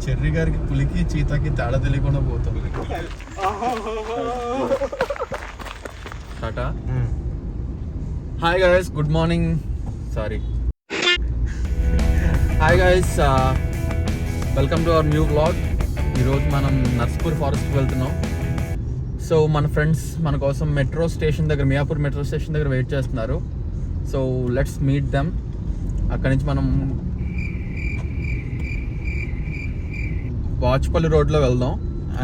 Cherry గారికి పులికి చీతకి తేడా తెలియకుండా పోతాం. Tata. Hi guys, good morning. Sorry, hi guys, welcome to our new vlog. ఈరోజు మనం నర్స్పూర్ ఫారెస్ట్కి వెళ్తున్నాం. సో మన ఫ్రెండ్స్ మన కోసం మెట్రో స్టేషన్ దగ్గర, మియాపూర్ మెట్రో స్టేషన్ దగ్గర వెయిట్ చేస్తున్నారు. So let's meet them. అక్కడి నుంచి మనం వాచ్పల్లి రోడ్లో వెళ్దాం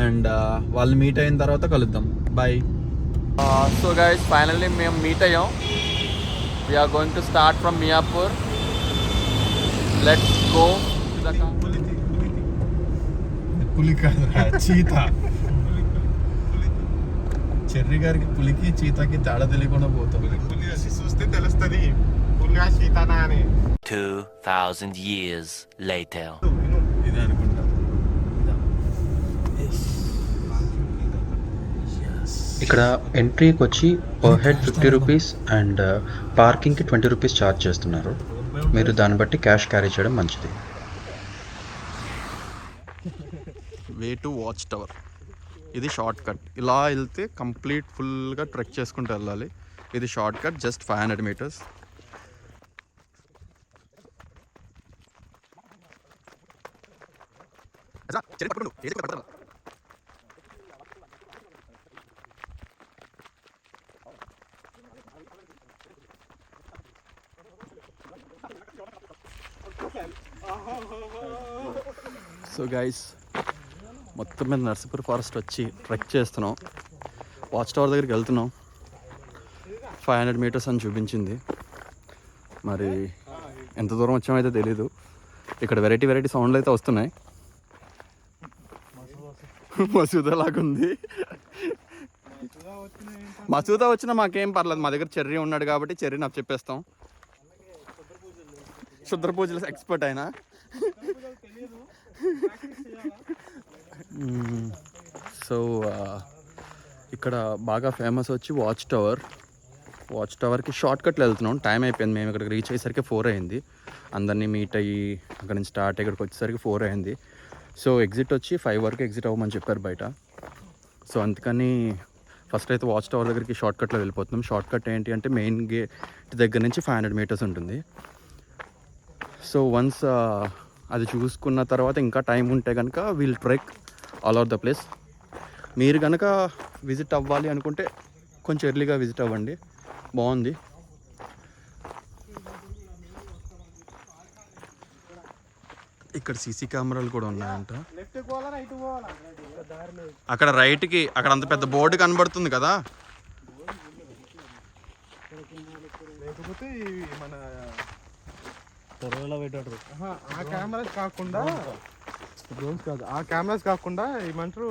అండ్ వాళ్ళు మీట్ అయిన తర్వాత కలుద్దాం. బాయ్. సో గైస్, ఫైనల్లీ మేము మీట్ అయ్యాం. We are going to start from Miyapur. Let's go. పులి కాదురా, చీత. చెర్రీ గారికి పులికి చీతకి తేడా తెలియకుండా పోతాం. పులి చూస్తే తెలుస్తుంది పులిగా చీతనా అని. 2000 years later. ఇదే అనుకుంటా. ఇక్కడ ఎంట్రీకి వచ్చి పర్ హెడ్ 50 రూపీస్ అండ్ పార్కింగ్కి 20 రూపీస్ ఛార్జ్ చేస్తున్నారు. మీరు దాన్ని బట్టి క్యాష్ క్యారీ చేయడం మంచిది. Way to watch tower. ఇది షార్ట్ కట్. ఇలా వెళ్తే కంప్లీట్ ఫుల్గా ట్రెక్ చేసుకుంటూ వెళ్ళాలి. ఇది short cut, just 500 meters. So guys, మొత్తం మీద నర్సీపూర్ ఫారెస్ట్ వచ్చి ట్రెక్ చేస్తున్నాం. వాచ్ టవర్ దగ్గరికి వెళ్తున్నాం. 500 meters అని చూపించింది. మరి ఎంత దూరం వచ్చామైతే తెలీదు. ఇక్కడ వెరైటీ సౌండ్లు అయితే వస్తున్నాయి. మసూదా లాగుంది. మసూదా వచ్చినా మాకేం పర్లేదు. మా దగ్గర చెర్రీ ఉన్నాడు కాబట్టి చెర్రీ నాకు చెప్పేస్తాం. శుద్ర పూజలు ఎక్స్పర్ట్ అయినా. సో ఇక్కడ బాగా ఫేమస్ వచ్చి వాచ్ టవర్. వాచ్ టవర్కి షార్ట్ కట్లో వెళ్తున్నాం. టైం అయిపోయింది. మేము ఇక్కడికి రీచ్ అయ్యేసరికి 4 అయింది. అందరినీ మీట్ అయ్యి అక్కడ నుంచి స్టార్ట్ ఇక్కడికి వచ్చేసరికి 4 అయింది. సో ఎగ్జిట్ వచ్చి 5 వరకు ఎగ్జిట్ అవ్వమని చెప్పారు బయట. సో అందుకని ఫస్ట్ అయితే వాచ్ టవర్ దగ్గరికి షార్ట్ కట్లో వెళ్ళిపోతున్నాం. షార్ట్ కట్ ఏంటి అంటే మెయిన్ గేట్ దగ్గర నుంచి 500 meters ఉంటుంది. సో వన్స్ అది చూసుకున్న తర్వాత ఇంకా టైం ఉంటే కనుక we'll trek all over the place. మీరు కనుక విజిట్ అవ్వాలి అనుకుంటే కొంచెం ఎర్లీగా విజిట్ అవ్వండి, బాగుంది. ఇక్కడ సీసీ కెమెరాలు కూడా ఉన్నాయంట. అక్కడ రైట్కి అక్కడ అంత పెద్ద బోర్డు కనబడుతుంది కదా. లేకపోతే మన ఆ కెమెరాస్ కాకుండా డ్రోన్స్ కాదు, ఆ కెమెరాస్ కాకుండా ఏమంటారు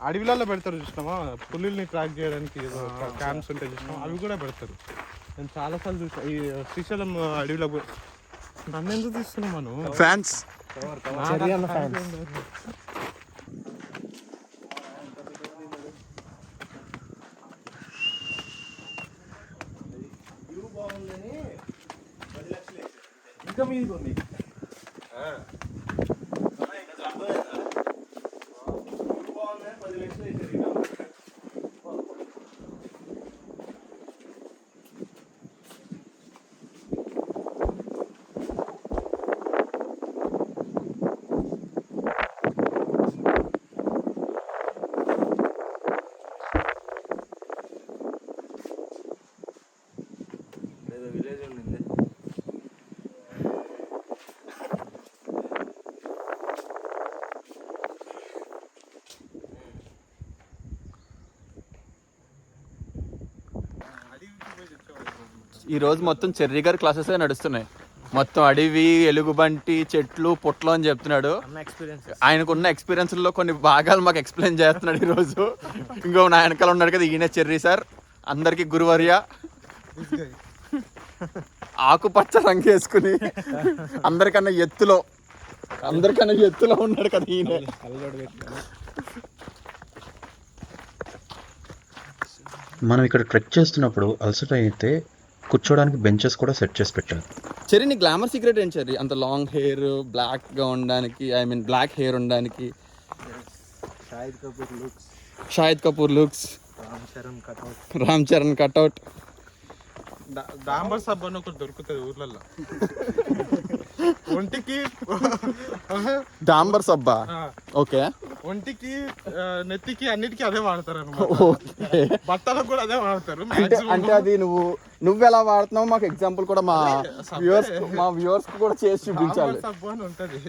అడవిలలో పెడతారు చూసినామా, పులుల్ని ట్రాక్ చేయడానికి క్యామ్స్ ఉంటాయి చూసినామా, అవి కూడా పెడతారు. నేను చాలాసార్లు చూసా. ఈ శ్రీశైలం అడవిలో నన్ను ఎందుకు తీస్తున్నాం మనం ఫ్యాన్స్. ఇంకా మీది ఉంది. ఈరోజు మొత్తం చెర్రీ గారి క్లాసెస్ నడుస్తున్నాయి. మొత్తం అడవి, ఎలుగుబంటి, చెట్లు, పుట్లు అని చెప్తున్నాడు. ఆయనకున్న ఎక్స్పీరియన్స్లో కొన్ని భాగాలు మాకు ఎక్స్ప్లెయిన్ చేస్తున్నాడు ఈరోజు. ఇంకో నా వెనకాల ఉన్నాడు కదా, ఈయన చెర్రీ సార్. అందరికీ గురువర్య. ఆకుపచ్చ రంగు వేసుకుని అందరికన్నా ఎత్తులో ఉన్నాడు కదా ఈయన. మనం ఇక్కడ ట్రెక్ చేస్తున్నప్పుడు అలసట అయితే కూర్చోడానికి బెంచెస్ కూడా సెట్ చేసి పెట్టారు. చెర్రీ నీ గ్లామర్ సీక్రెట్ ఏంటి చెర్రీ? అంత లాంగ్ హెయిర్ బ్లాక్గా ఉండడానికి, ఐ మీన్ బ్లాక్ హెయిర్ ఉండడానికి. Shahid Kapoor looks, Ram Charan cutout. డాంబర్ సబ్బు అని ఒకటి దొరుకుతుంది ఊర్లలో. ఒంటికి డాంబర్ సబ్బా? ఓకే. ఒంటికి నెత్తికి అన్నిటికీ అదే వాడతారు అనమాట. బట్టలకు కూడా అదే వాడతారు. అంటే అది నువ్వు ఎలా వాడుతున్నావు మాకు ఎగ్జాంపుల్ కూడా మా వ్యూవర్స్ కూడా చేసి చూపించాలి. సబ్బు అని ఉంటది.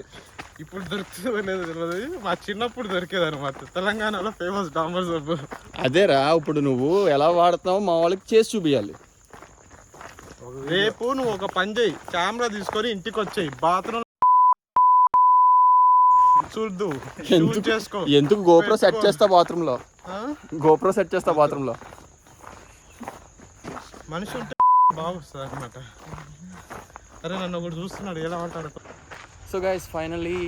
ఇప్పుడు దొరుకుతుందో లేదో తెలియదు. మా చిన్నప్పుడు దొరికేది అనమాట. తెలంగాణలో ఫేమస్ డాంబర్ సబ్బు. అదేరా, ఇప్పుడు నువ్వు ఎలా వాడుతున్నావు మా వాళ్ళకి చేసి చూపించాలి. రేపు నువ్వు ఒక పని చేయి, కెమెరా తీసుకొని ఇంటికి వచ్చేయి, బాత్రూమ్ చూద్దు, చేసుకో. ఎందుకు గోప్రో సెట్ చేస్తా బాత్రూమ్ లో? గోప్రో సెట్ చేస్తా బాత్రూమ్ లో. మనిషి ఉంటే బాగుంటుంది అనమాట. అరే నన్ను ఒకటి చూస్తున్నాడు, ఎలా అంటాడు. సో గైస్, ఫైనలీ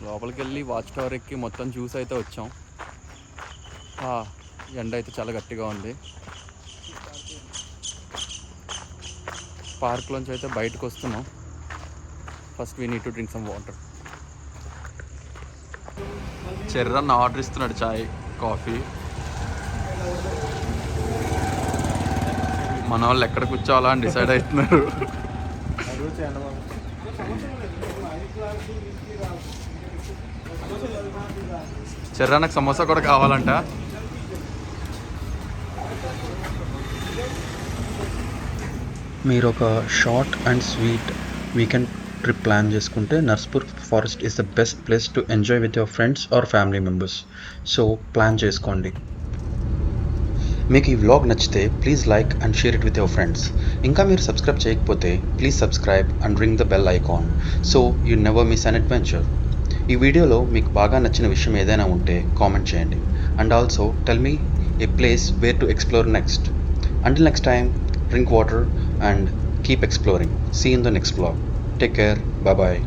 లోపలికి వెళ్ళి వాచ్ టవర్ ఎక్కి మొత్తం చూసి అయితే వచ్చాం. ఎండ అయితే చాలా గట్టిగా ఉంది. పార్క్లోంచి అయితే బయటకు వస్తున్నాం. First we need to drink some water. చెర్రన్న ఆర్డర్ ఇస్తున్నాడు, చాయ్ కాఫీ. మన వాళ్ళు ఎక్కడ కూర్చోవాలా అని డిసైడ్ అవుతున్నారు. చెర్రన్నకు సమోసా కూడా కావాలంట. మీరు ఒక short and sweet weekend trip plan చేసుకుంటే Narspur forest is the best place to enjoy with your friends or family members. So plan చేసుకోండి. మీకు ఈ వ్లాగ్ నచ్చితే please like and share it with your friends. ఇంకా మీరు సబ్స్క్రైబ్ చేయకపోతే please subscribe and ring the bell icon so you never miss an adventure. ఈ వీడియోలో మీకు బాగా నచ్చిన విషయం ఏదైనా ఉంటే కామెంట్ చేయండి. And also tell me A place where to explore next. Until next time, drink water and keep exploring. See you in the next vlog. Take care. Bye bye.